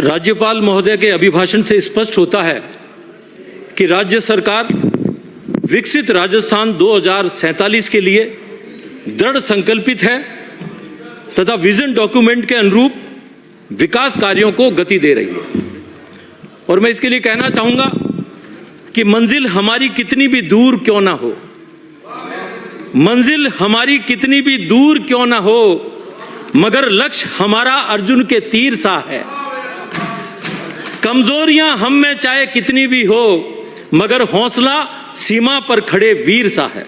राज्यपाल महोदय के अभिभाषण से स्पष्ट होता है कि राज्य सरकार विकसित राजस्थान 2047 के लिए दृढ़ संकल्पित है तथा विजन डॉक्यूमेंट के अनुरूप विकास कार्यों को गति दे रही है। और मैं इसके लिए कहना चाहूंगा कि मंजिल हमारी कितनी भी दूर क्यों ना हो, मंजिल हमारी कितनी भी दूर क्यों ना हो, मगर लक्ष्य हमारा अर्जुन के तीर सा है। कमजोरियां हम में चाहे कितनी भी हो, मगर हौसला सीमा पर खड़े वीर सा है।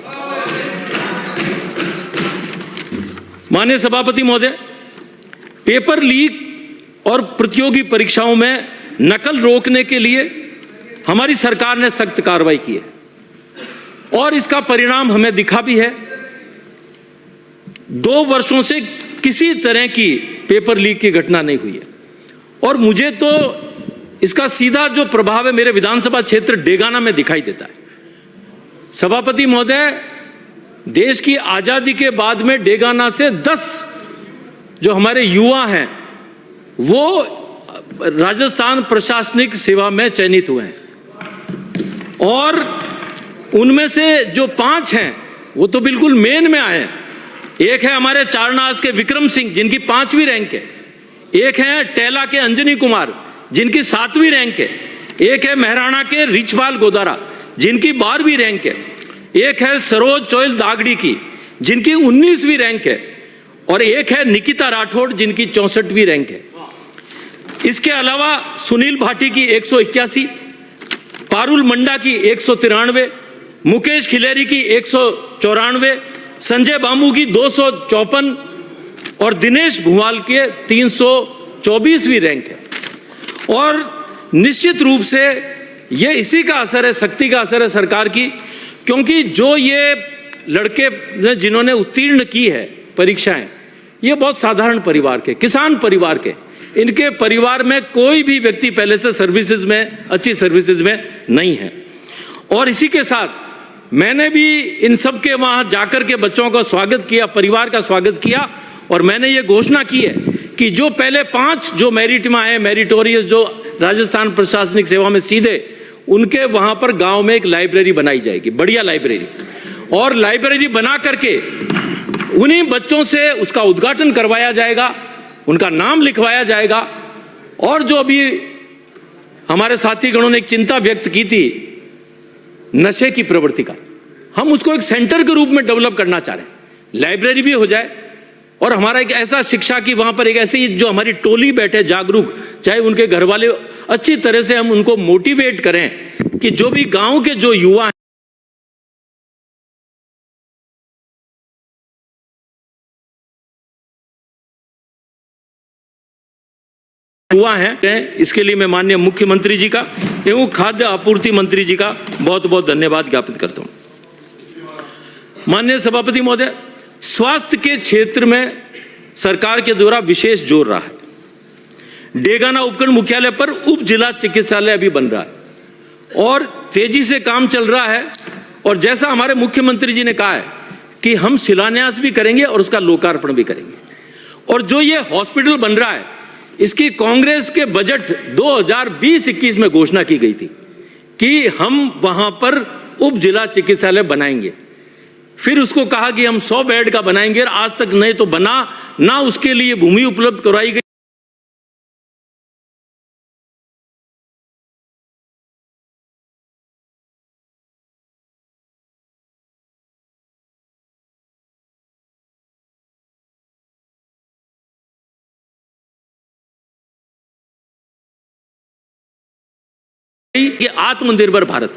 माननीय सभापति महोदय, पेपर लीक और प्रतियोगी परीक्षाओं में नकल रोकने के लिए हमारी सरकार ने सख्त कार्रवाई की है और इसका परिणाम हमें दिखा भी है। 2 वर्षों से किसी तरह की पेपर लीक की घटना नहीं हुई है और मुझे तो इसका सीधा जो प्रभाव है मेरे विधानसभा क्षेत्र डेगाना में दिखाई देता है। सभापति महोदय, देश की आजादी के बाद में डेगाना से 10 जो हमारे युवा हैं वो राजस्थान प्रशासनिक सेवा में चयनित हुए हैं और उनमें से जो 5 हैं वो तो बिल्कुल मेन में आए हैं। एक है हमारे चारनास के विक्रम सिंह जिनकी 5वीं रैंक है, एक है टेला के अंजनी कुमार जिनकी 7वीं रैंक है, एक है महराणा के रिचपाल गोदारा जिनकी 12वीं रैंक है, एक है सरोज चोइल दागड़ी की जिनकी 19वीं रैंक है और एक है निकिता राठौड़ जिनकी 64वीं रैंक है। इसके अलावा सुनील भाटी की 181, पारुल मंडा की 193, मुकेश खिलेरी की 194, संजय बामू की 254 और दिनेश भुवाल के 324वीं रैंक है। और निश्चित रूप से ये इसी का असर है, शक्ति का असर है सरकार की, क्योंकि जो ये लड़के जिन्होंने उत्तीर्ण की है परीक्षाएं, ये बहुत साधारण परिवार के, किसान परिवार के, इनके परिवार में कोई भी व्यक्ति पहले से सर्विसेज में, अच्छी सर्विसेज में नहीं है। और इसी के साथ मैंने भी इन सब के वहाँ जाकर के बच्चों का स्वागत किया, परिवार का स्वागत किया और मैंने ये घोषणा की है कि जो पहले 5 जो मेरिट में आए, मेरिटोरियस जो राजस्थान प्रशासनिक सेवा में सीधे, उनके वहाँ पर गांव में एक लाइब्रेरी बनाई जाएगी, बढ़िया लाइब्रेरी, और लाइब्रेरी बना करके उन्हीं बच्चों से उसका उद्घाटन करवाया जाएगा, उनका नाम लिखवाया जाएगा। और जो अभी हमारे साथीगणों ने एक चिंता व्यक्त की थी नशे की प्रवृत्ति का, हम उसको एक सेंटर के रूप में डेवलप करना चाह रहे हैं। लाइब्रेरी भी हो जाए और हमारा एक ऐसा शिक्षा की वहाँ पर एक ऐसी जो हमारी टोली बैठे जागरूक, चाहे उनके घर वाले, अच्छी तरह से हम उनको मोटिवेट करें कि जो भी गांव के जो युवा हैं, इसके लिए मैं माननीय मुख्यमंत्री जी का एवं खाद्य आपूर्ति मंत्री जी का बहुत बहुत धन्यवाद ज्ञापित करता हूं। माननीय सभापति महोदय, स्वास्थ्य के क्षेत्र में सरकार के द्वारा विशेष जोर रहा है। डेगाना उपखंड मुख्यालय पर उप जिला चिकित्सालय अभी बन रहा है और तेजी से काम चल रहा है और जैसा हमारे मुख्यमंत्री जी ने कहा है कि हम शिलान्यास भी करेंगे और उसका लोकार्पण भी करेंगे। और जो ये हॉस्पिटल बन रहा है, इसकी कांग्रेस के बजट 2020-21 में घोषणा की गई थी कि हम वहां पर उप जिला चिकित्सालय बनाएंगे। फिर उसको कहा कि हम 100 बेड का बनाएंगे, आज तक नहीं तो बना ना, उसके लिए भूमि उपलब्ध करवाई गई। कि आत्मनिर्भर भारत,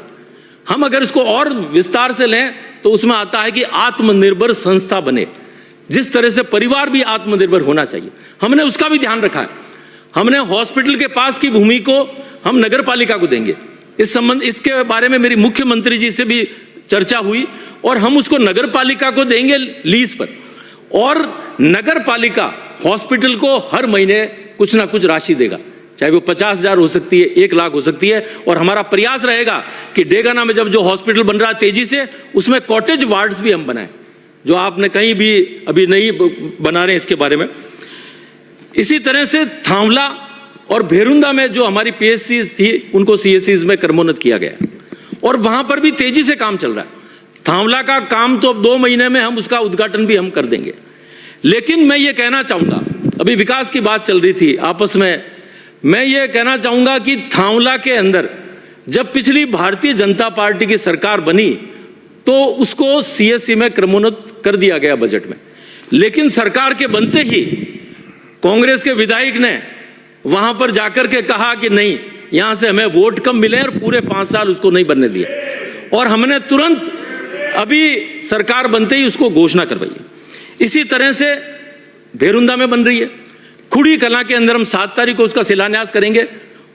हम अगर इसको और विस्तार से लें तो उसमें आता है कि आत्मनिर्भर संस्था बने, जिस तरह से परिवार भी आत्मनिर्भर होना चाहिए, हमने उसका भी ध्यान रखा है। हमने हॉस्पिटल के पास की भूमि को हम नगर पालिका को देंगे। इस संबंध इसके बारे में मेरी मुख्यमंत्री जी से भी चर्चा हुई और हम उसको नगर पालिका को देंगे लीज पर, और नगर पालिका हॉस्पिटल को हर महीने कुछ ना कुछ राशि देगा, चाहे वो 50,000 हो सकती है, 1 लाख हो सकती है। और हमारा प्रयास रहेगा कि डेगाना में जब जो हॉस्पिटल बन रहा है तेजी से, उसमें कॉटेज वार्ड्स भी हम बनाएं, जो आपने कहीं भी अभी नहीं बना रहे इसके बारे में। इसी तरह से थांवला और भेरुंदा में जो हमारी पीएससी थी उनको सीएससीज में क्रमोन्नत किया गया और वहां पर भी तेजी से काम चल रहा है। थांवला का काम तो अब 2 महीने में हम उसका उद्घाटन भी हम कर देंगे। लेकिन मैं ये कहना चाहूंगा, अभी विकास की बात चल रही थी आपस में, मैं ये कहना चाहूंगा कि थांवला के अंदर जब पिछली भारतीय जनता पार्टी की सरकार बनी तो उसको सीएससी में क्रमोन्नत कर दिया गया बजट में। लेकिन सरकार के बनते ही कांग्रेस के विधायक ने वहां पर जाकर के कहा कि नहीं, यहां से हमें वोट कम मिले और पूरे 5 साल उसको नहीं बनने दिए और हमने तुरंत अभी सरकार बनते ही उसको घोषणा करवाई। इसी तरह से भेरुंदा में बन रही है, खुड़ी कला के अंदर हम 7 तारीख को उसका शिलान्यास करेंगे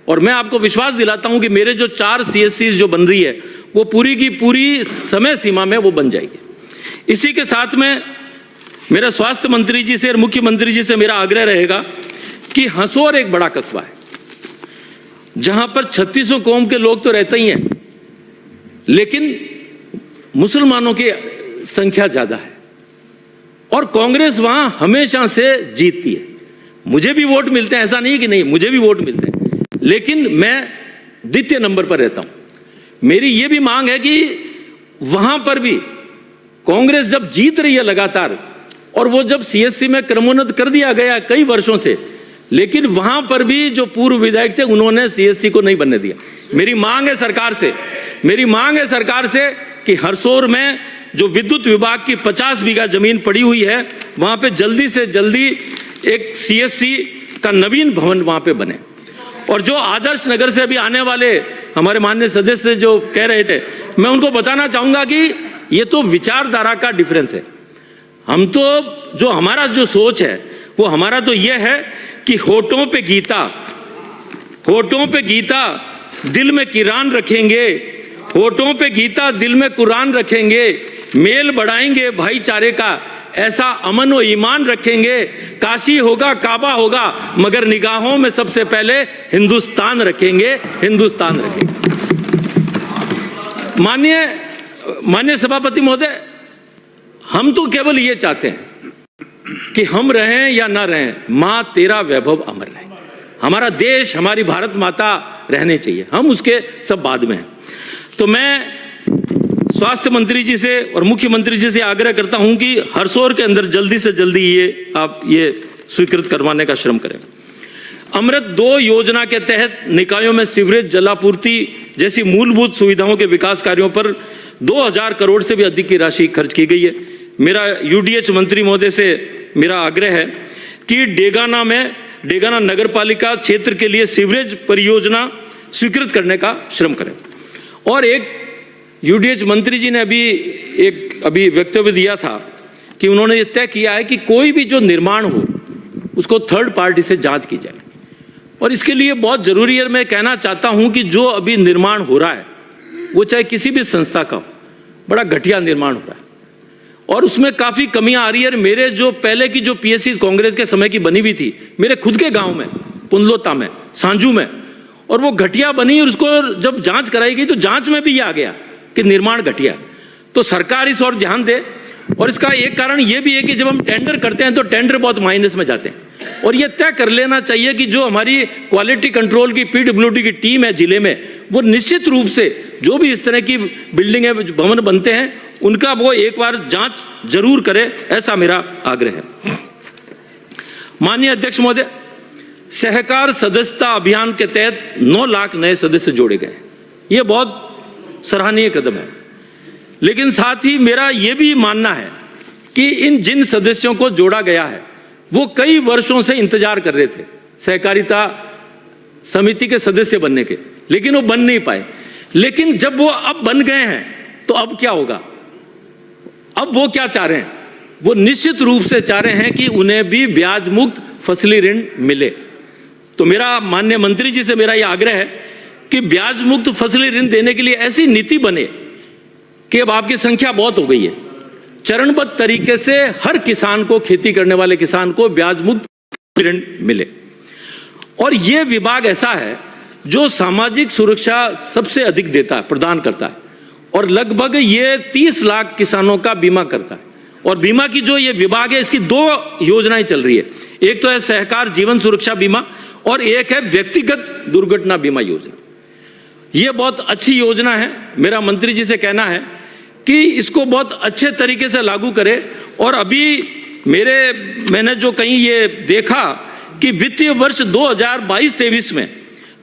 और मैं आपको विश्वास दिलाता हूं कि मेरे जो 4 सीएससी जो बन रही है वो पूरी की पूरी समय सीमा में वो बन जाएगी। इसी के साथ में मेरा स्वास्थ्य मंत्री जी से और मुख्यमंत्री जी से मेरा आग्रह रहेगा कि हंसौर एक बड़ा कस्बा है जहां पर 3600 कौम के लोग तो रहते ही हैं, लेकिन मुसलमानों की संख्या ज्यादा है और कांग्रेस वहां हमेशा से जीतती है। मुझे भी वोट मिलते हैं, ऐसा नहीं कि नहीं, मुझे भी वोट मिलते हैं, लेकिन मैं द्वितीय नंबर पर रहता हूं। मेरी यह भी मांग है कि वहां पर भी कांग्रेस जब जीत रही है लगातार और वो जब सीएससी में क्रमोन्नत कर दिया गया कई वर्षों से, लेकिन वहां पर भी जो पूर्व विधायक थे उन्होंने सीएससी को नहीं बनने दिया। मेरी मांग है सरकार से कि हरसौर में जो विद्युत विभाग की 50 बीघा जमीन पड़ी हुई है वहां पे जल्दी से जल्दी एक सीएससी का नवीन भवन वहां पे बने। और जो आदर्श नगर से अभी आने वाले हमारे माननीय सदस्य जो कह रहे थे, मैं उनको बताना चाहूंगा कि ये तो विचारधारा का डिफरेंस है। हम तो जो हमारा जो सोच है वो हमारा तो ये है कि होठों पे गीता दिल में किरान रखेंगे, होठों पे गीता दिल में कुरान रखेंगे, मेल बढ़ाएंगे भाईचारे का, ऐसा अमन व ईमान रखेंगे। काशी होगा काबा होगा मगर निगाहों में सबसे पहले हिंदुस्तान रखेंगे। माननीय सभापति महोदय, हम तो केवल ये चाहते हैं कि हम रहें या ना रहें, मां तेरा वैभव अमर रहे, हमारा देश हमारी भारत माता रहने चाहिए, हम उसके सब बाद में हैं। तो मैं स्वास्थ्य मंत्री जी से और मुख्यमंत्री जी से आग्रह करता हूं कि हरसौर के अंदर जल्दी से जल्दी आप ये स्वीकृत करवाने का श्रम करें। अमृत 2 योजना के तहत निकायों में सीवरेज जलापूर्ति जैसी मूलभूत सुविधाओं के विकास कार्यों पर 2000 करोड़ से भी अधिक की राशि खर्च की गई है। मेरा यूडीएच मंत्री महोदय से मेरा आग्रह है कि डेगाना नगर पालिका क्षेत्र के लिए सीवरेज परियोजना स्वीकृत करने का श्रम करें। और एक यूडीएच मंत्री जी ने अभी वक्तव्य दिया था कि उन्होंने ये तय किया है कि कोई भी जो निर्माण हो उसको थर्ड पार्टी से जांच की जाए, और इसके लिए बहुत जरूरी है। मैं कहना चाहता हूं कि जो अभी निर्माण हो रहा है वो चाहे किसी भी संस्था का हो, बड़ा घटिया निर्माण हो रहा है और उसमें काफी कमियां आ रही है। मेरे जो पहले की जो पीएससी कांग्रेस के समय की बनी हुई थी मेरे खुद के गांव में, पुनलोता में, सांजू में, और वो घटिया बनी और उसको जब जांच कराई गई तो जांच में भी ये आ गया कि निर्माण घटिया। तो सरकार इस ओर ध्यान दे। और इसका एक कारण ये भी है कि जब हम टेंडर करते हैं तो टेंडर बहुत माइनस में जाते हैं, और ये तय कर लेना चाहिए कि जो हमारी क्वालिटी कंट्रोल की पीडब्ल्यूडी की टीम है जिले में, वो निश्चित रूप से जो भी इस तरह की बिल्डिंग है, भवन बनते हैं, उनका वो एक बार जांच जरूर करे, ऐसा मेरा आग्रह है। माननीय अध्यक्ष महोदय, सहकार सदस्यता अभियान के तहत 9 लाख नए सदस्य जोड़े गए, ये बहुत सराहनीय कदम है। लेकिन साथ ही मेरा यह भी मानना है कि जिन सदस्यों को जोड़ा गया है वो कई वर्षों से इंतजार कर रहे थे सहकारिता समिति के सदस्य बनने के, लेकिन वो बन नहीं पाए। लेकिन जब वो अब बन गए हैं तो अब क्या होगा? अब वो क्या चाह रहे हैं? वो निश्चित रूप से चाह रहे हैं कि उन्हें भी ब्याज मुक्त फसली ऋण मिले। तो मेरा माननीय मंत्री जी से मेरा यह आग्रह है कि ब्याज मुक्त फसली ऋण देने के लिए ऐसी नीति बने कि अब आपकी संख्या बहुत हो गई है, चरणबद्ध तरीके से हर किसान को, खेती करने वाले किसान को ब्याज मुक्त ऋण मिले। और यह विभाग ऐसा है जो सामाजिक सुरक्षा सबसे अधिक देता है, प्रदान करता है, और लगभग ये 30 लाख किसानों का बीमा करता है। और बीमा की जो ये विभाग है इसकी 2 योजनाएं चल रही है। एक तो है सहकार जीवन सुरक्षा बीमा और एक है व्यक्तिगत दुर्घटना बीमा योजना। ये बहुत अच्छी योजना है। मेरा मंत्री जी से कहना है कि इसको बहुत अच्छे तरीके से लागू करें। और अभी मैंने जो कहीं ये देखा कि वित्तीय वर्ष 2022-23 में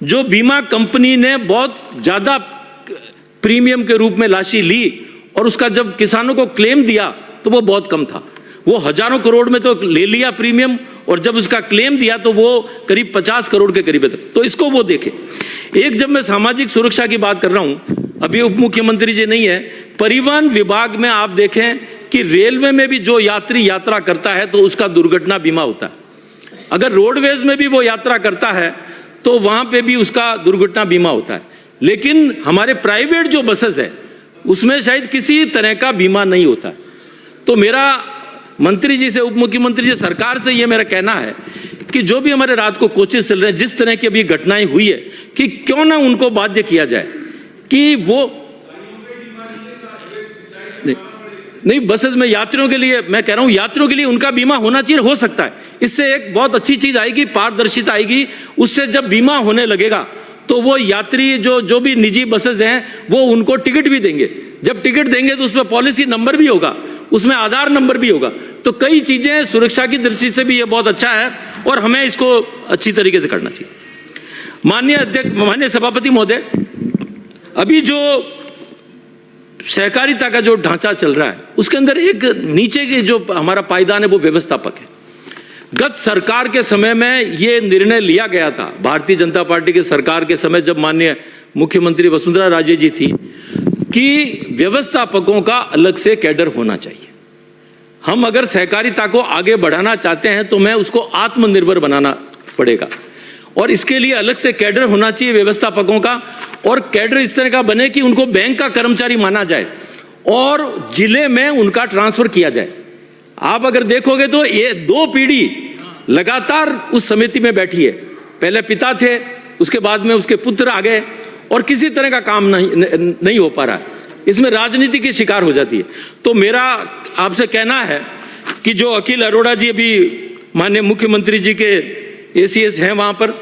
जो बीमा कंपनी ने बहुत ज़्यादा प्रीमियम के रूप में राशि ली और उसका जब किसानों को क्लेम दिया तो वो बहुत कम था। वो हजारों करोड़ में तो ले लिया प्रीमियम, और जब उसका क्लेम दिया तो वो करीब 50 करोड़ के करीब है। तो इसको वो देखे। एक जब मैं सामाजिक सुरक्षा की बात कर रहा हूं, अभी उप मुख्यमंत्री जी नहीं है, परिवहन विभाग में आप देखें कि रेलवे में भी जो यात्री यात्रा करता है तो उसका दुर्घटना बीमा होता है। अगर रोडवेज में भी वो यात्रा करता है तो वहां पे भी उसका दुर्घटना बीमा होता है। लेकिन हमारे प्राइवेट जो बसेस है उसमें शायद किसी तरह का बीमा नहीं होता है। तो मेरा मंत्री जी से, उप मुख्यमंत्री जी, सरकार से ये मेरा कहना है कि जो भी हमारे रात को कोचेस चल रहे हैं, जिस तरह की अभी घटनाएं हुई है, कि क्यों ना उनको बाध्य किया जाए कि वो नहीं बसेस में यात्रियों के लिए, मैं कह रहा हूं यात्रियों के लिए उनका बीमा होना चाहिए। हो सकता है इससे एक बहुत अच्छी चीज आएगी, पारदर्शिता आएगी। उससे जब बीमा होने लगेगा तो वो यात्री जो भी निजी बसेस हैं वो उनको टिकट भी देंगे। जब टिकट देंगे तो उसमें पॉलिसी नंबर भी होगा, उसमें आधार नंबर भी होगा। तो कई चीजें सुरक्षा की दृष्टि से भी ये बहुत अच्छा है और हमें इसको अच्छी तरीके से करना चाहिए। माननीय सभापति महोदय, अभी जो सहकारिता का जो ढांचा चल रहा है उसके अंदर एक नीचे के जो हमारा पायदान है वो व्यवस्थापक है। गत सरकार के समय में ये निर्णय लिया गया था, भारतीय जनता पार्टी के सरकार के समय, जब माननीय मुख्यमंत्री वसुंधरा राजे जी थी, कि व्यवस्थापकों का अलग से कैडर होना चाहिए। हम अगर सहकारिता को आगे बढ़ाना चाहते हैं तो मैं उसको आत्मनिर्भर बनाना पड़ेगा और इसके लिए अलग से कैडर होना चाहिए व्यवस्थापकों का। और कैडर इस तरह का बने कि उनको बैंक का कर्मचारी माना जाए और जिले में उनका ट्रांसफर किया जाए। आप अगर देखोगे तो ये 2 पीढ़ी लगातार उस समिति में बैठी है। पहले पिता थे, उसके बाद में उसके पुत्र आ गए और किसी तरह का काम नहीं हो पा रहा। इसमें राजनीति की शिकार हो जाती है। तो मेरा आपसे कहना है कि जो अखिल अरोड़ा जी अभी माननीय मुख्यमंत्री जी के एसीएस हैं वहां पर,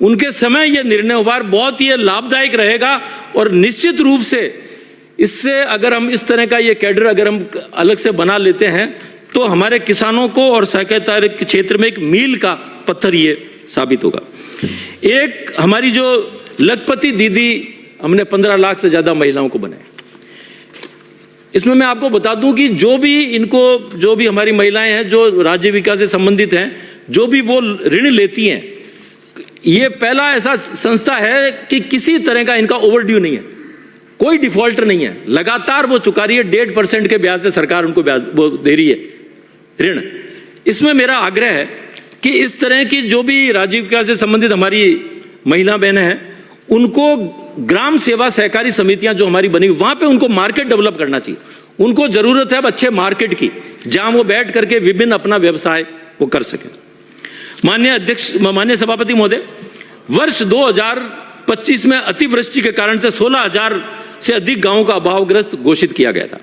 उनके समय यह निर्णय हुआ, बहुत ही लाभदायक रहेगा। और निश्चित रूप से इससे अगर हम इस तरह का ये कैडर अगर हम अलग से बना लेते हैं तो हमारे किसानों को और सहकारिता के क्षेत्र में एक मील का पत्थर ये साबित होगा। एक हमारी जो लखपति दीदी, हमने 15 लाख से ज्यादा महिलाओं को बनाया। इसमें मैं आपको बता दूं कि जो भी हमारी महिलाएं हैं जो राजीविका से संबंधित हैं, जो भी वो ऋण लेती हैं, ये पहला ऐसा संस्था है कि किसी तरह का इनका ओवरड्यू नहीं है, कोई डिफॉल्टर नहीं है, लगातार वो चुका रही है। 1.5% के ब्याज से सरकार उनको ब्याज वो दे रही है ऋण। इसमें मेरा आग्रह है कि इस तरह की जो भी राजीविका से संबंधित हमारी महिला बहनें हैं, उनको ग्राम सेवा सहकारी समितियां जो हमारी बनी, वहां पे उनको मार्केट डेवलप करना चाहिए। उनको जरूरत है अब अच्छे मार्केट की, जहां वो बैठ करके विभिन्न अपना व्यवसाय वो कर सके। माननीय सभापति महोदय, वर्ष 2025 में अतिवृष्टि के कारण से 16,000 से अधिक गांवों का अभावग्रस्त घोषित किया गया था।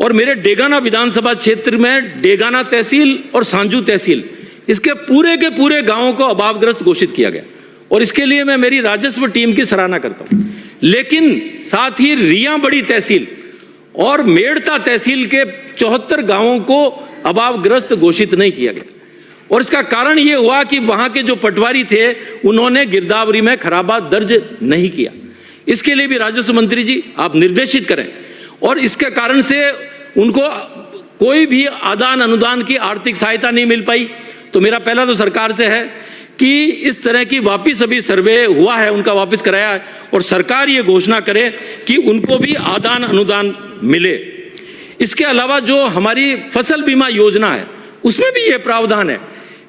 और मेरे डेगाना विधानसभा क्षेत्र में डेगाना तहसील और सांजू तहसील, इसके पूरे के पूरे गांवों को अभावग्रस्त घोषित किया गया। और इसके लिए मैं मेरी राजस्व टीम की सराहना करता हूं। लेकिन साथ ही रिया बड़ी तहसील और मेड़ता तहसील के 74 गांवों को अभावग्रस्त घोषित नहीं किया गया। और इसका कारण यह हुआ कि वहां के जो पटवारी थे उन्होंने गिरदावरी में खराबा दर्ज नहीं किया। इसके लिए भी राजस्व मंत्री जी आप निर्देशित करें। और इसके कारण से उनको कोई भी आदान अनुदान की आर्थिक सहायता नहीं मिल पाई। तो मेरा पहला तो सरकार से है कि इस तरह की वापिस अभी सर्वे हुआ है, उनका वापस कराया है और सरकार ये घोषणा करे कि उनको भी आदान अनुदान मिले। इसके अलावा जो हमारी फसल बीमा योजना है उसमें भी ये प्रावधान है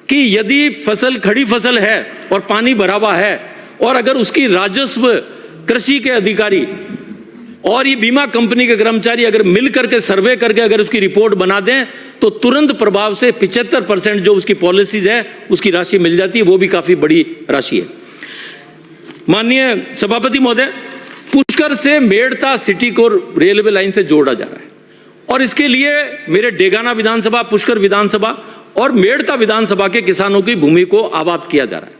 कि यदि फसल खड़ी फसल है और पानी भरा हुआ है और अगर उसकी राजस्व कृषि के अधिकारी और ये बीमा कंपनी के कर्मचारी अगर मिल करके सर्वे करके अगर उसकी रिपोर्ट बना दें तो तुरंत प्रभाव से 75% जो उसकी पॉलिसीज है उसकी राशि मिल जाती है। वो भी काफी बड़ी राशि है। माननीय सभापति महोदय, पुष्कर से मेड़ता सिटी को रेलवे लाइन से जोड़ा जा रहा है और इसके लिए मेरे डेगाना विधानसभा, पुष्कर विधानसभा और मेड़ता विधानसभा के किसानों की भूमि को आबाद किया जा रहा है।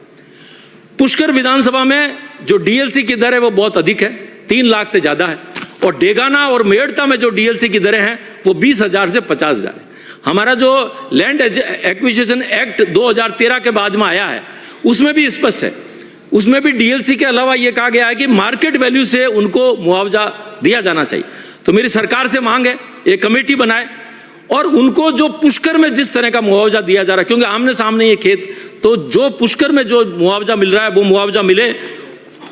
पुष्कर विधानसभा में जो डीएलसी की दर है वो बहुत अधिक है, 3 लाख से ज्यादा है, और डेगाना और मेड़ता में जो डीएलसी की दरें हैं वो 20,000 से 50,000 है। हमारा जो लैंड एक्विजिशन एक्ट 2013 के बाद में आया है उसमें भी स्पष्ट है, उसमें भी डीएलसी के अलावा यह कहा गया है कि मार्केट वैल्यू से उनको मुआवजा दिया जाना चाहिए। तो मेरी सरकार से मांग है एक कमेटी बनाए और उनको जो पुष्कर में जिस तरह का मुआवजा दिया जा रहा है, क्योंकि आमने सामने ये खेत, तो जो पुष्कर में जो मुआवजा मिल रहा है वो मुआवजा मिले,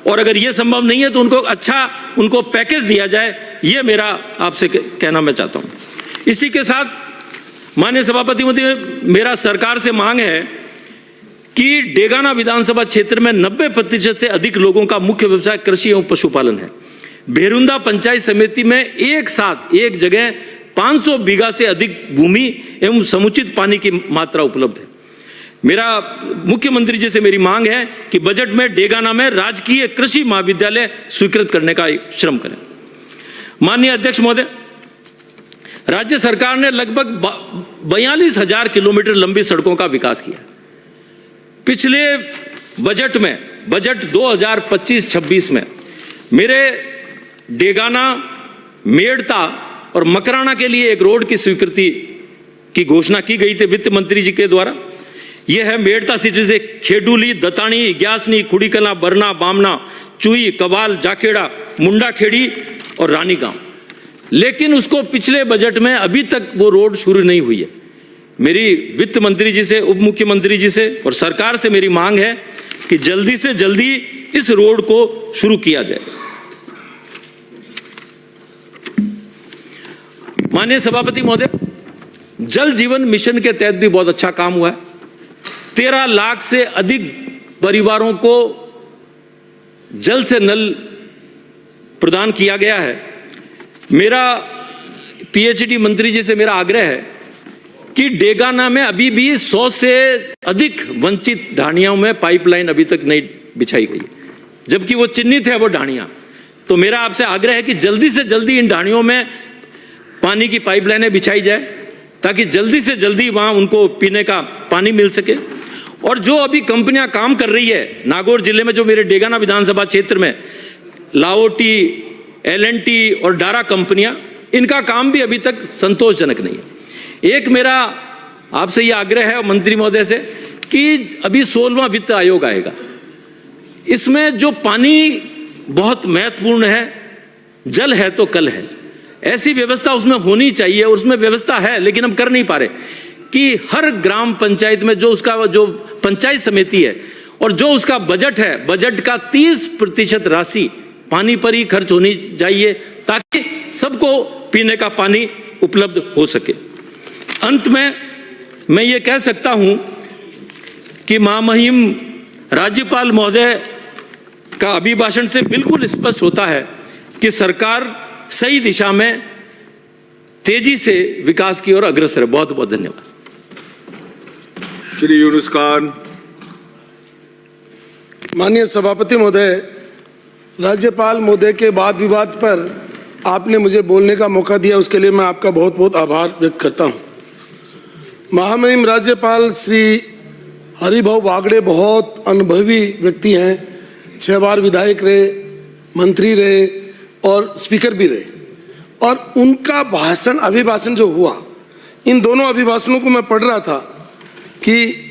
और अगर ये संभव नहीं है तो उनको पैकेज दिया जाए, ये मेरा आपसे कहना मैं चाहता हूँ। इसी के साथ माननीय सभापति महोदय, मेरा सरकार से मांग है कि डेगाना विधानसभा क्षेत्र में 90% से अधिक लोगों का मुख्य व्यवसाय कृषि एवं पशुपालन है। भेरुंदा पंचायत समिति में एक साथ एक जगह 500 बीघा से अधिक भूमि एवं समुचित पानी की मात्रा उपलब्ध है। मेरा मुख्यमंत्री जी से मेरी मांग है कि बजट में डेगाना में राजकीय कृषि महाविद्यालय स्वीकृत करने का श्रम करें। माननीय अध्यक्ष महोदय, राज्य सरकार ने लगभग 42,000 किलोमीटर लंबी सड़कों का विकास किया। पिछले बजट में, बजट 2025-26 में मेरे डेगाना, मेड़ता और मकराना के लिए एक रोड की स्वीकृति की घोषणा की गई थी वित्त मंत्री जी के द्वारा। यह है मेड़ता सिटी से खेडूली, दतानी, ग्यासनी, खुड़ीकला, बरना, बामना, चुई, कबाल, जाखेड़ा, मुंडाखेड़ी और रानी गांव। लेकिन उसको पिछले बजट में अभी तक वो रोड शुरू नहीं हुई है। मेरी वित्त मंत्री जी से, उप मुख्यमंत्री जी से और सरकार से मेरी मांग है कि जल्दी से जल्दी इस रोड को शुरू किया जाए। माननीय सभापति महोदय, जल जीवन मिशन के तहत भी बहुत अच्छा काम हुआ है। 13 लाख से अधिक परिवारों को जल से नल प्रदान किया गया है। मेरा पीएचडी मंत्री जी से मेरा आग्रह है कि डेगाना में अभी भी 100 से अधिक वंचित ढाणियों में पाइपलाइन अभी तक नहीं बिछाई गई, जबकि वो चिन्हित है वो ढाणियां। तो मेरा आपसे आग्रह है कि जल्दी से जल्दी इन ढाणियों में पानी की पाइपलाइनें बिछाई जाए ताकि जल्दी से जल्दी वहां उनको पीने का पानी मिल सके। और जो अभी कंपनियां काम कर रही है नागौर जिले में, जो मेरे डेगाना विधानसभा क्षेत्र में लाओटी, एलएनटी और डारा कंपनियां, इनका काम भी अभी तक संतोषजनक नहीं है। एक मेरा आपसे यह आग्रह है मंत्री महोदय से कि अभी 16वां वित्त आयोग आएगा, इसमें जो पानी बहुत महत्वपूर्ण है, जल है तो कल है, ऐसी व्यवस्था उसमें होनी चाहिए। और उसमें व्यवस्था है लेकिन हम कर नहीं पा रहे कि हर ग्राम पंचायत में जो उसका जो पंचायत समिति है और जो उसका बजट है, बजट का 30% राशि पानी पर ही खर्च होनी चाहिए ताकि सबको पीने का पानी उपलब्ध हो सके। अंत में मैं ये कह सकता हूं कि महामहिम राज्यपाल महोदय का अभिभाषण से बिल्कुल स्पष्ट होता है कि सरकार सही दिशा में तेजी से विकास की ओर अग्रसर है। बहुत बहुत धन्यवाद। श्री यूनुस खान। माननीय सभापति महोदय, राज्यपाल महोदय के वाद विवाद पर आपने मुझे बोलने का मौका दिया, उसके लिए मैं आपका बहुत बहुत आभार व्यक्त करता हूं। महामहिम राज्यपाल श्री हरिभाऊ बागड़े बहुत अनुभवी व्यक्ति हैं, 6 बार विधायक रहे, मंत्री रहे और स्पीकर भी रहे। और उनका भाषण, अभिभाषण जो हुआ, इन दोनों अभिभाषणों को मैं पढ़ रहा था कि